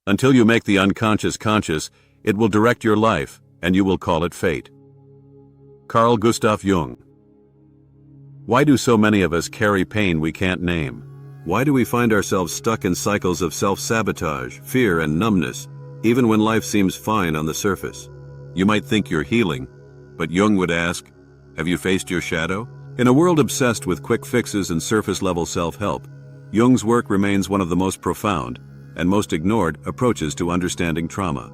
Until you make the unconscious conscious, it will direct your life, and you will call it fate. Carl Jung. Why do so many of us carry pain we can't name? Why do we find ourselves stuck in cycles of self-sabotage, fear, and numbness, even when life seems fine on the surface? You might think you're healing, but Jung would ask, have you faced your shadow? In a world obsessed with quick fixes and surface-level self-help, Jung's work remains one of the most profound and most ignored approaches to understanding trauma.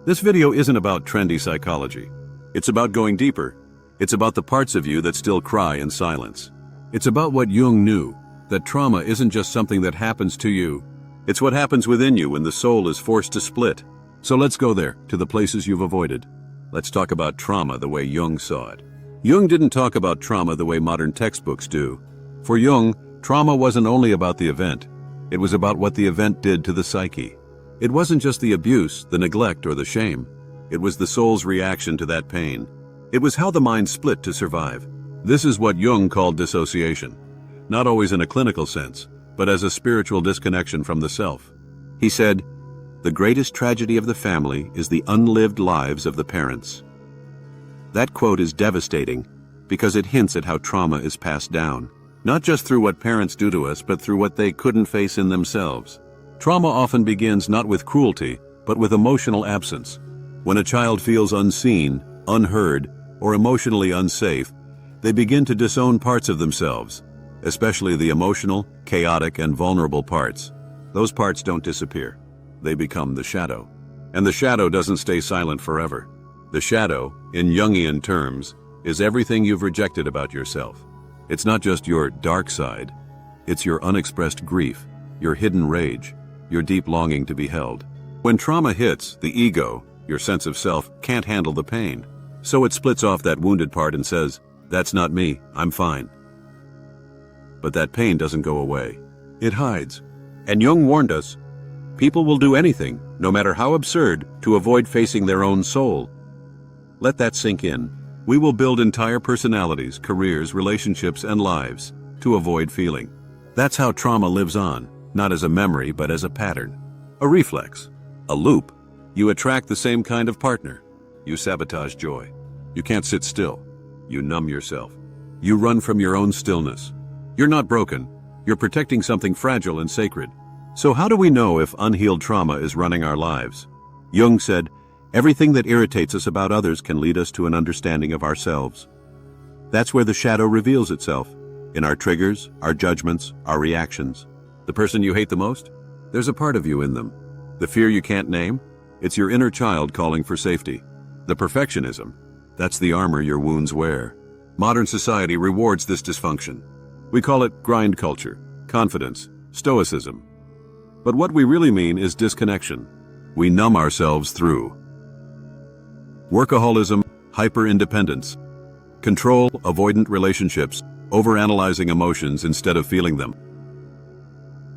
This video isn't about trendy psychology. It's about going deeper. It's about the parts of you that still cry in silence. It's about what Jung knew, that trauma isn't just something that happens to you. It's what happens within you when the soul is forced to split. So let's go there, to the places you've avoided. Let's talk about trauma the way Jung saw it. Jung didn't talk about trauma the way modern textbooks do. For Jung, trauma wasn't only about the event. It was about what the event did to the psyche. It wasn't just the abuse, the neglect, or the shame. It was the soul's reaction to that pain. It was how the mind split to survive. This is what Jung called dissociation. Not always in a clinical sense, but as a spiritual disconnection from the self. He said, "The greatest tragedy of the family is the unlived lives of the parents." That quote is devastating because it hints at how trauma is passed down. Not just through what parents do to us, but through what they couldn't face in themselves. Trauma often begins not with cruelty, but with emotional absence. When a child feels unseen, unheard, or emotionally unsafe, they begin to disown parts of themselves, especially the emotional, chaotic, and vulnerable parts. Those parts don't disappear. They become the shadow. And the shadow doesn't stay silent forever. The shadow, in Jungian terms, is everything you've rejected about yourself. It's not just your dark side. It's your unexpressed grief, your hidden rage, your deep longing to be held. When trauma hits, the ego, your sense of self, can't handle the pain. So it splits off that wounded part and says, "That's not me, I'm fine." But that pain doesn't go away. It hides. And Jung warned us, people will do anything, no matter how absurd, to avoid facing their own soul. Let that sink in. We will build entire personalities, careers, relationships, and lives to avoid feeling. That's how trauma lives on, not as a memory, but as a pattern. A reflex. A loop. You attract the same kind of partner. You sabotage joy. You can't sit still. You numb yourself. You run from your own stillness. You're not broken. You're protecting something fragile and sacred. So how do we know if unhealed trauma is running our lives? Jung said, everything that irritates us about others can lead us to an understanding of ourselves. That's where the shadow reveals itself, in our triggers, our judgments, our reactions. The person you hate the most? There's a part of you in them. The fear you can't name? It's your inner child calling for safety. The perfectionism? That's the armor your wounds wear. Modern society rewards this dysfunction. We call it grind culture, confidence, stoicism. But what we really mean is disconnection. We numb ourselves through workaholism, hyper-independence, control, avoidant relationships, overanalyzing emotions instead of feeling them.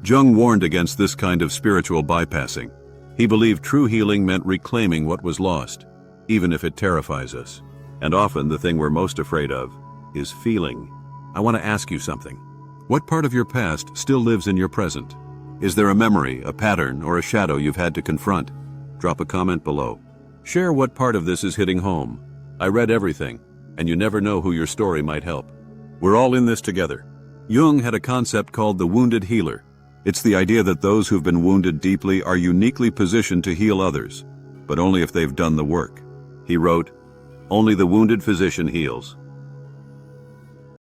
Jung warned against this kind of spiritual bypassing. He believed true healing meant reclaiming what was lost, even if it terrifies us. And often the thing we're most afraid of is feeling. I want to ask you something. What part of your past still lives in your present? Is there a memory, a pattern, or a shadow you've had to confront? Drop a comment below. Share what part of this is hitting home. I read everything, and you never know who your story might help. We're all in this together. Jung had a concept called the wounded healer. It's the idea that those who've been wounded deeply are uniquely positioned to heal others, but only if they've done the work. He wrote, "Only the wounded physician heals."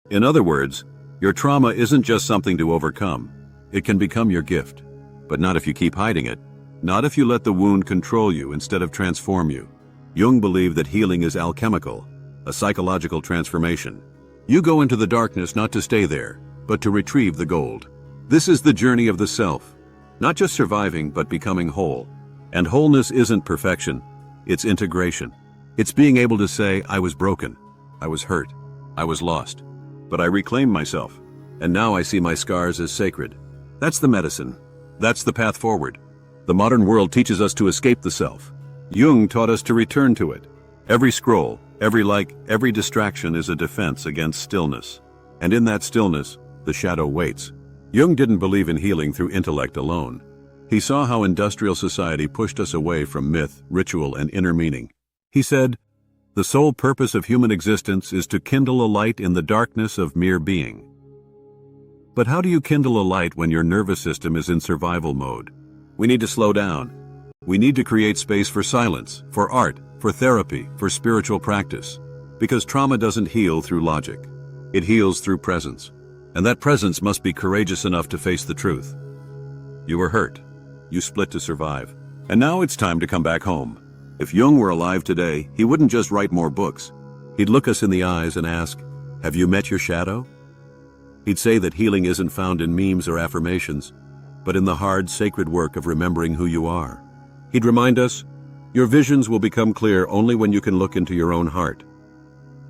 In other words, your trauma isn't just something to overcome. It can become your gift, but not if you keep hiding it. Not if you let the wound control you instead of transform you. Jung believed that healing is alchemical, a psychological transformation. You go into the darkness not to stay there, but to retrieve the gold. This is the journey of the self, not just surviving, but becoming whole. And wholeness isn't perfection, it's integration. It's being able to say, I was broken, I was hurt, I was lost, but I reclaimed myself, and now I see my scars as sacred. That's the medicine. That's the path forward. The modern world teaches us to escape the self. Jung taught us to return to it. Every scroll, every like, every distraction is a defense against stillness. And in that stillness, the shadow waits. Jung didn't believe in healing through intellect alone. He saw how industrial society pushed us away from myth, ritual, and inner meaning. He said, "The sole purpose of human existence is to kindle a light in the darkness of mere being." But how do you kindle a light when your nervous system is in survival mode? We need to slow down. We need to create space for silence, for art, for therapy, for spiritual practice. Because trauma doesn't heal through logic. It heals through presence. And that presence must be courageous enough to face the truth. You were hurt. You split to survive. And now it's time to come back home. If Jung were alive today, he wouldn't just write more books. He'd look us in the eyes and ask, "Have you met your shadow?" He'd say that healing isn't found in memes or affirmations, but in the hard, sacred work of remembering who you are. He'd remind us, your visions will become clear only when you can look into your own heart.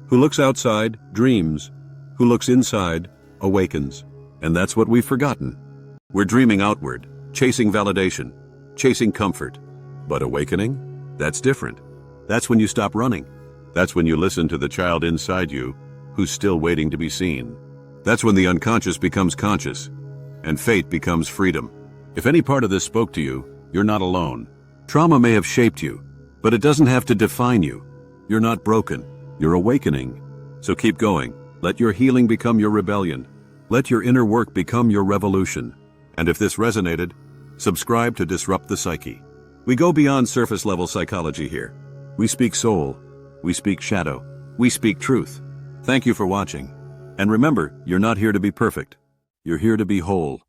Who looks outside, dreams. Who looks inside, awakens. And that's what we've forgotten. We're dreaming outward, chasing validation, chasing comfort. But awakening? That's different. That's when you stop running. That's when you listen to the child inside you, who's still waiting to be seen. That's when the unconscious becomes conscious, and fate becomes freedom. If any part of this spoke to you, you're not alone. Trauma may have shaped you, but it doesn't have to define you. You're not broken. You're awakening. So keep going. Let your healing become your rebellion. Let your inner work become your revolution. And if this resonated, subscribe to Disrupt the Psyche. We go beyond surface-level psychology here. We speak soul. We speak shadow. We speak truth. Thank you for watching. And remember, you're not here to be perfect. You're here to be whole.